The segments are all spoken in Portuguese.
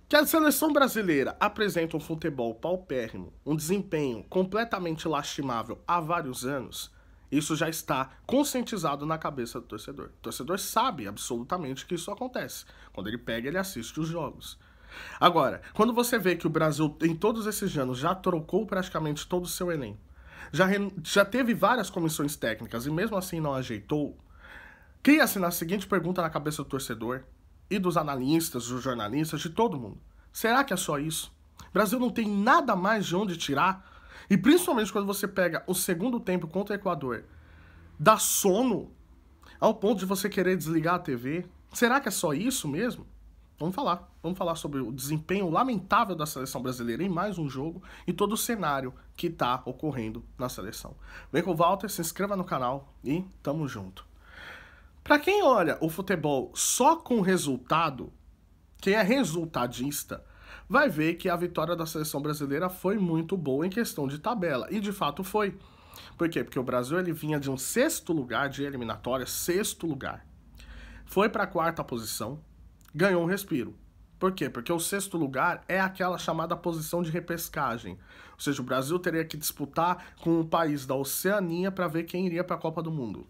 Que a seleção brasileira apresenta um futebol paupérrimo, um desempenho completamente lastimável há vários anos, isso já está conscientizado na cabeça do torcedor. O torcedor sabe absolutamente que isso acontece. Quando ele pega, ele assiste os jogos. Agora, quando você vê que o Brasil, em todos esses anos, já trocou praticamente todo o seu elenco, já teve várias comissões técnicas e mesmo assim não ajeitou, cria-se na seguinte pergunta na cabeça do torcedor e dos analistas, dos jornalistas, de todo mundo. Será que é só isso? O Brasil não tem nada mais de onde tirar? E principalmente quando você pega o segundo tempo contra o Equador, dá sono ao ponto de você querer desligar a TV? Será que é só isso mesmo? Vamos falar sobre o desempenho lamentável da seleção brasileira em mais um jogo e todo o cenário que está ocorrendo na seleção. Vem com o Walter, se inscreva no canal e tamo junto. Para quem olha o futebol só com resultado, quem é resultadista, vai ver que a vitória da seleção brasileira foi muito boa em questão de tabela. E de fato foi. Por quê? Porque o Brasil ele vinha de um sexto lugar de eliminatória, sexto lugar. Foi para a quarta posição, ganhou um respiro. Por quê? Porque o sexto lugar é aquela chamada posição de repescagem. Ou seja, o Brasil teria que disputar com um país da Oceania para ver quem iria para a Copa do Mundo.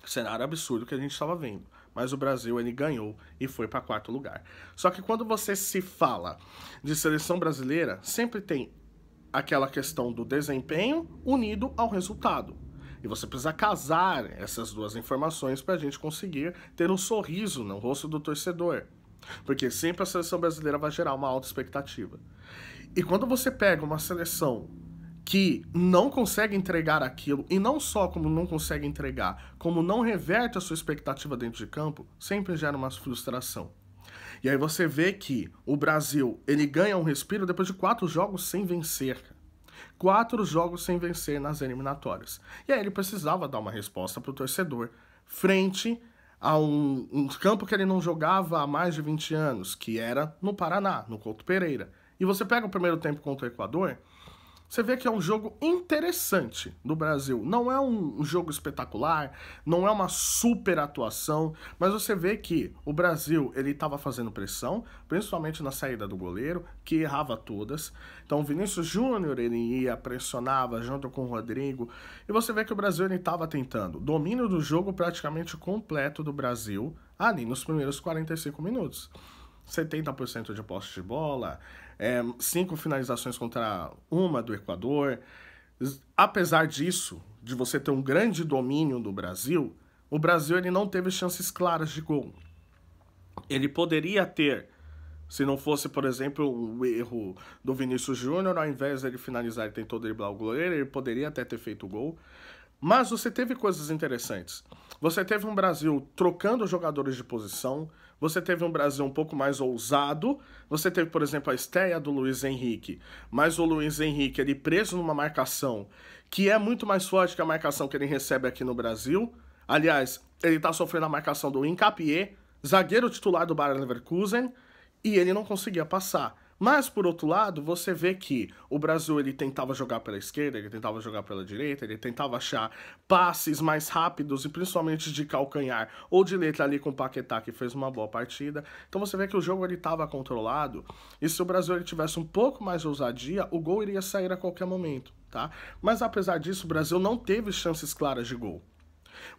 Cenário absurdo que a gente estava vendo. Mas o Brasil, ele ganhou e foi para quarto lugar. Só que quando você se fala de seleção brasileira, sempre tem aquela questão do desempenho unido ao resultado. E você precisa casar essas duas informações para a gente conseguir ter um sorriso no rosto do torcedor. Porque sempre a seleção brasileira vai gerar uma alta expectativa. E quando você pega uma seleção que não consegue entregar aquilo, e não só como não consegue entregar, como não reverte a sua expectativa dentro de campo, sempre gera uma frustração. E aí você vê que o Brasil, ele ganha um respiro depois de 4 jogos sem vencer. 4 jogos sem vencer nas eliminatórias. E aí ele precisava dar uma resposta para o torcedor frente a um campo que ele não jogava há mais de 20 anos, que era no Paraná, no Couto Pereira. E você pega o primeiro tempo contra o Equador, você vê que é um jogo interessante do Brasil. Não é um jogo espetacular, não é uma super atuação, mas você vê que o Brasil ele estava fazendo pressão, principalmente na saída do goleiro, que errava todas. Então o Vinícius Júnior ele ia, pressionava junto com o Rodrigo, e você vê que o Brasil ele estava tentando domínio do jogo praticamente completo do Brasil ali nos primeiros 45 minutos. 70% de posse de bola, 5 finalizações contra uma do Equador. Apesar disso, de você ter um grande domínio do Brasil, o Brasil ele não teve chances claras de gol. Ele poderia ter, se não fosse, por exemplo, o erro do Vinícius Júnior, ao invés de ele finalizar, ele tentou driblar o goleiro, ele poderia até ter feito o gol. Mas você teve coisas interessantes. Você teve um Brasil trocando jogadores de posição, você teve um Brasil um pouco mais ousado, você teve, por exemplo, a estreia do Luiz Henrique, mas o Luiz Henrique ele preso numa marcação que é muito mais forte que a marcação que ele recebe aqui no Brasil. Aliás, ele está sofrendo a marcação do Hincapié, zagueiro titular do Bayer Leverkusen, e ele não conseguia passar. Mas, por outro lado, você vê que o Brasil ele tentava jogar pela esquerda, ele tentava jogar pela direita, ele tentava achar passes mais rápidos e principalmente de calcanhar ou de letra ali com o Paquetá, que fez uma boa partida. Então você vê que o jogo ele estava controlado e se o Brasil ele tivesse um pouco mais de ousadia, o gol iria sair a qualquer momento, tá? Mas apesar disso, o Brasil não teve chances claras de gol.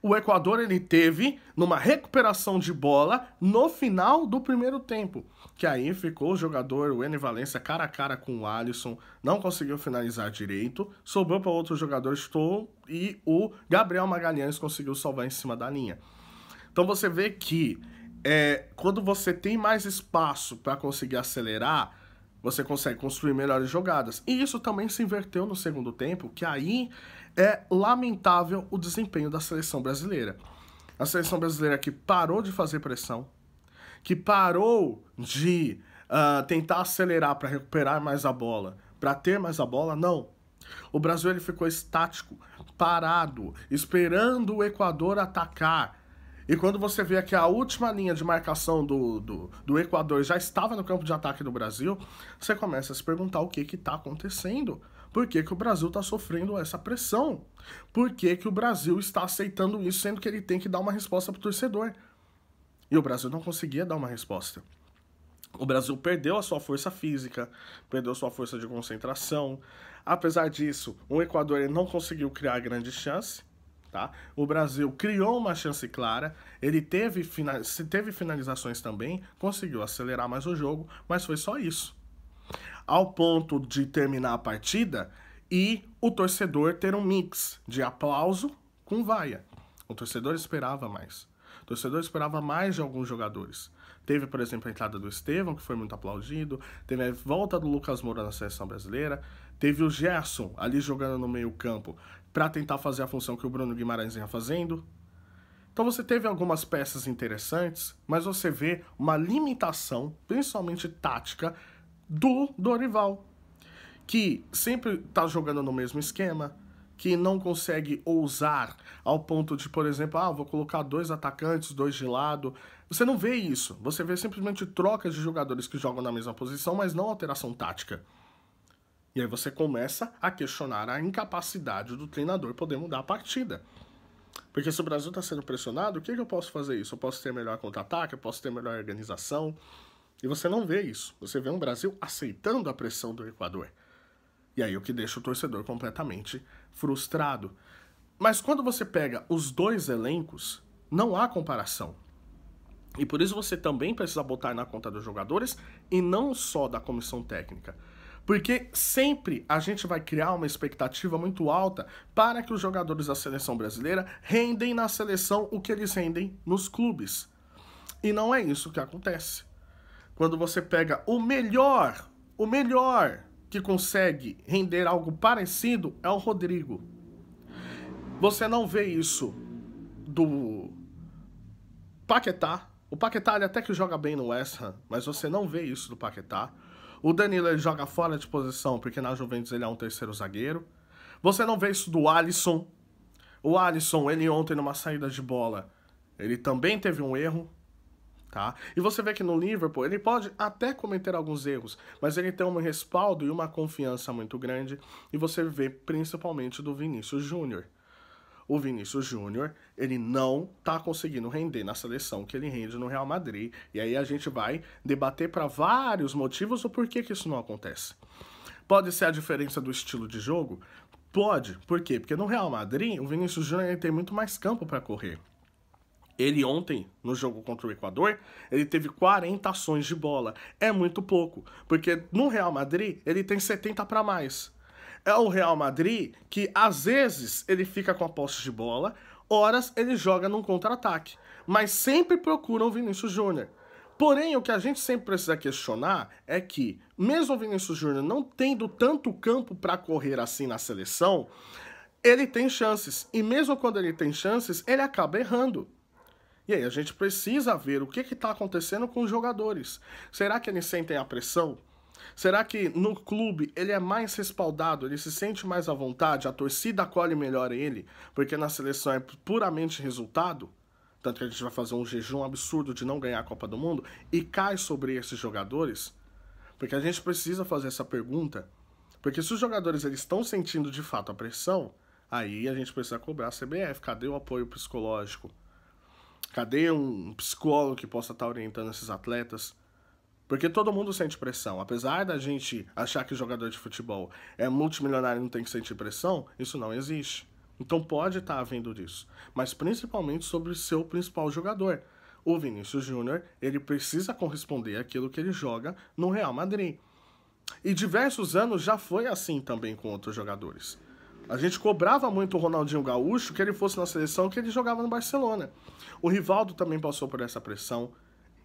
O Equador ele teve numa recuperação de bola no final do primeiro tempo, que aí ficou o jogador, o Ener Valencia, cara a cara com o Alisson, não conseguiu finalizar direito, sobrou para outro jogador, chutou, e o Gabriel Magalhães conseguiu salvar em cima da linha. Então você vê que quando você tem mais espaço para conseguir acelerar, você consegue construir melhores jogadas. E isso também se inverteu no segundo tempo, que aí é lamentável o desempenho da seleção brasileira. A seleção brasileira que parou de fazer pressão, que parou de tentar acelerar para recuperar mais a bola, para ter mais a bola, não. O Brasil ele ficou estático, parado, esperando o Equador atacar. E quando você vê que a última linha de marcação do Equador já estava no campo de ataque do Brasil, você começa a se perguntar o que está acontecendo. Por que o Brasil está sofrendo essa pressão? Por que o Brasil está aceitando isso, sendo que ele tem que dar uma resposta para o torcedor? E o Brasil não conseguia dar uma resposta. O Brasil perdeu a sua força física, perdeu a sua força de concentração. Apesar disso, o Equador não conseguiu criar grande chance. Tá? O Brasil criou uma chance clara, ele teve finalizações também, conseguiu acelerar mais o jogo, mas foi só isso. Ao ponto de terminar a partida e o torcedor ter um mix de aplauso com vaia. O torcedor esperava mais. O torcedor esperava mais de alguns jogadores. Teve, por exemplo, a entrada do Estevão, que foi muito aplaudido. Teve a volta do Lucas Moura na seleção brasileira. Teve o Gerson ali jogando no meio campo para tentar fazer a função que o Bruno Guimarães vinha fazendo. Então você teve algumas peças interessantes, mas você vê uma limitação, principalmente tática, do Dorival, que sempre está jogando no mesmo esquema, que não consegue ousar ao ponto de, por exemplo, vou colocar 2 atacantes, 2 de lado. Você não vê isso. Você vê simplesmente trocas de jogadores que jogam na mesma posição, mas não alteração tática. E aí você começa a questionar a incapacidade do treinador poder mudar a partida. Porque se o Brasil está sendo pressionado, o que eu posso fazer isso? Eu posso ter melhor contra-ataque, eu posso ter melhor organização. E você não vê isso. Você vê um Brasil aceitando a pressão do Equador. E aí o que deixa o torcedor completamente frustrado. Mas quando você pega os dois elencos, não há comparação. E por isso você também precisa botar na conta dos jogadores e não só da comissão técnica. Porque sempre a gente vai criar uma expectativa muito alta para que os jogadores da seleção brasileira rendem na seleção o que eles rendem nos clubes. E não é isso que acontece. Quando você pega o melhor que consegue render algo parecido é o Rodrigo. Você não vê isso do Paquetá. O Paquetá ele até que joga bem no West Ham, mas você não vê isso do Paquetá. O Danilo ele joga fora de posição porque na Juventus ele é um terceiro zagueiro. Você não vê isso do Alisson. O Alisson, ele ontem numa saída de bola, ele também teve um erro. Tá? E você vê que no Liverpool ele pode até cometer alguns erros, mas ele tem um respaldo e uma confiança muito grande, e você vê principalmente do Vinícius Júnior. O Vinícius Júnior, ele não tá conseguindo render na seleção que ele rende no Real Madrid, e aí a gente vai debater para vários motivos o porquê que isso não acontece. Pode ser a diferença do estilo de jogo? Pode. Por quê? Porque no Real Madrid, o Vinícius Júnior ele tem muito mais campo para correr. Ele ontem, no jogo contra o Equador, ele teve 40 ações de bola. É muito pouco, porque no Real Madrid ele tem 70 para mais. É o Real Madrid que, às vezes, ele fica com a posse de bola, horas ele joga num contra-ataque, mas sempre procura o Vinícius Júnior. Porém, o que a gente sempre precisa questionar é que, mesmo o Vinícius Júnior não tendo tanto campo para correr assim na seleção, ele tem chances. E mesmo quando ele tem chances, ele acaba errando. E aí a gente precisa ver o que está acontecendo com os jogadores. Será que eles sentem a pressão? Será que no clube ele é mais respaldado, ele se sente mais à vontade, a torcida acolhe melhor ele, porque na seleção é puramente resultado? Tanto que a gente vai fazer um jejum absurdo de não ganhar a Copa do Mundo e cai sobre esses jogadores? Porque a gente precisa fazer essa pergunta, porque se os jogadores eles estão sentindo de fato a pressão, aí a gente precisa cobrar a CBF. Cadê o apoio psicológico? Cadê um psicólogo que possa estar orientando esses atletas? Porque todo mundo sente pressão. Apesar da gente achar que jogador de futebol é multimilionário e não tem que sentir pressão, isso não existe. Então pode estar havendo disso. Mas principalmente sobre o seu principal jogador. O Vinícius Júnior, ele precisa corresponder àquilo que ele joga no Real Madrid. E diversos anos já foi assim também com outros jogadores. A gente cobrava muito o Ronaldinho Gaúcho que ele fosse na seleção, que ele jogava no Barcelona. O Rivaldo também passou por essa pressão.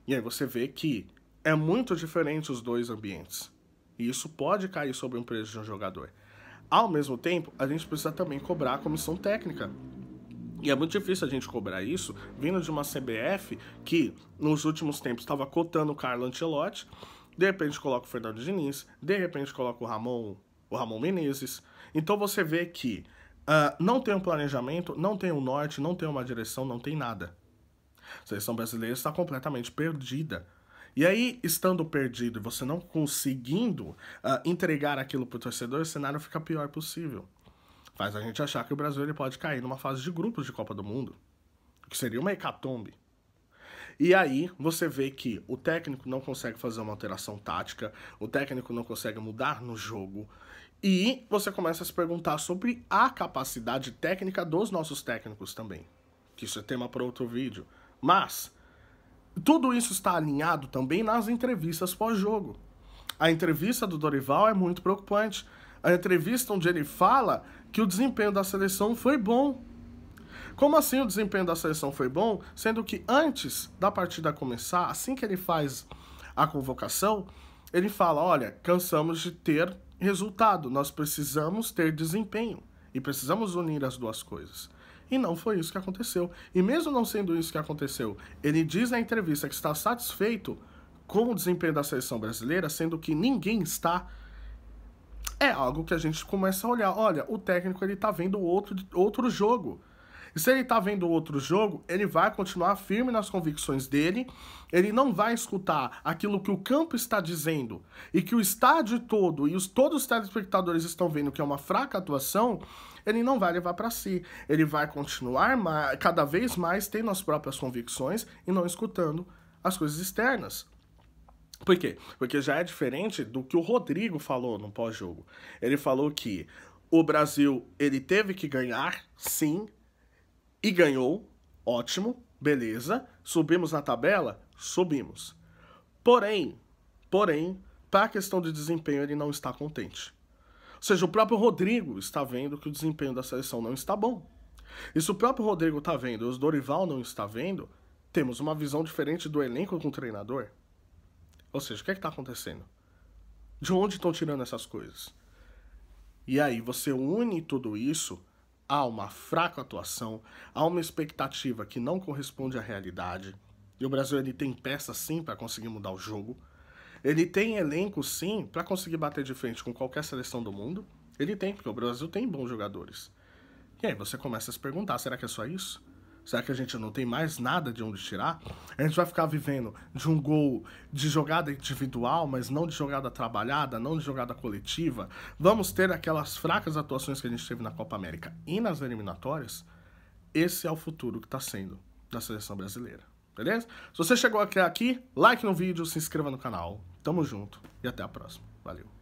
E aí você vê que é muito diferente os dois ambientes. E isso pode cair sobre o preço de um jogador. Ao mesmo tempo, a gente precisa também cobrar a comissão técnica. E é muito difícil a gente cobrar isso vindo de uma CBF que, nos últimos tempos, estava cotando o Carlo Ancelotti. De repente coloca o Fernando Diniz. De repente coloca o Ramon Menezes. Então você vê que não tem um planejamento, não tem um norte, não tem uma direção, não tem nada. A seleção brasileira está completamente perdida. E aí, estando perdido e você não conseguindo entregar aquilo para o torcedor, o cenário fica pior possível. Faz a gente achar que o Brasil ele pode cair numa fase de grupos de Copa do Mundo, que seria uma hecatombe. E aí você vê que o técnico não consegue fazer uma alteração tática, o técnico não consegue mudar no jogo, e você começa a se perguntar sobre a capacidade técnica dos nossos técnicos também, que isso é tema para outro vídeo. Mas tudo isso está alinhado também nas entrevistas pós-jogo. A entrevista do Dorival é muito preocupante. A entrevista onde ele fala que o desempenho da seleção foi bom. Como assim o desempenho da seleção foi bom? Sendo que antes da partida começar, assim que ele faz a convocação, ele fala, olha, cansamos de ter resultado, nós precisamos ter desempenho e precisamos unir as duas coisas. E não foi isso que aconteceu. E mesmo não sendo isso que aconteceu, ele diz na entrevista que está satisfeito com o desempenho da seleção brasileira, sendo que ninguém está. É algo que a gente começa a olhar. Olha, o técnico ele tá vendo outro jogo. E se ele está vendo outro jogo, ele vai continuar firme nas convicções dele, ele não vai escutar aquilo que o campo está dizendo e que o estádio todo e todos os telespectadores estão vendo que é uma fraca atuação, ele não vai levar para si. Ele vai continuar cada vez mais tendo as próprias convicções e não escutando as coisas externas. Por quê? Porque já é diferente do que o Rodrigo falou no pós-jogo. Ele falou que o Brasil ele teve que ganhar, sim, e ganhou, ótimo, beleza. Subimos na tabela? Subimos. Porém, para a questão de desempenho, ele não está contente. Ou seja, o próprio Rodrigo está vendo que o desempenho da seleção não está bom. E se o próprio Rodrigo está vendo e o Dorival não está vendo, temos uma visão diferente do elenco com o treinador. Ou seja, o que é que está acontecendo? De onde estão tirando essas coisas? E aí você une tudo isso a uma fraca atuação, a uma expectativa que não corresponde à realidade. E o Brasil ele tem peças sim para conseguir mudar o jogo. Ele tem elenco sim para conseguir bater de frente com qualquer seleção do mundo. Ele tem, porque o Brasil tem bons jogadores. E aí você começa a se perguntar, será que é só isso? Será que a gente não tem mais nada de onde tirar? A gente vai ficar vivendo de um gol de jogada individual, mas não de jogada trabalhada, não de jogada coletiva? Vamos ter aquelas fracas atuações que a gente teve na Copa América e nas eliminatórias? Esse é o futuro que está sendo da seleção brasileira, beleza? Se você chegou até aqui, like no vídeo, se inscreva no canal. Tamo junto e até a próxima. Valeu!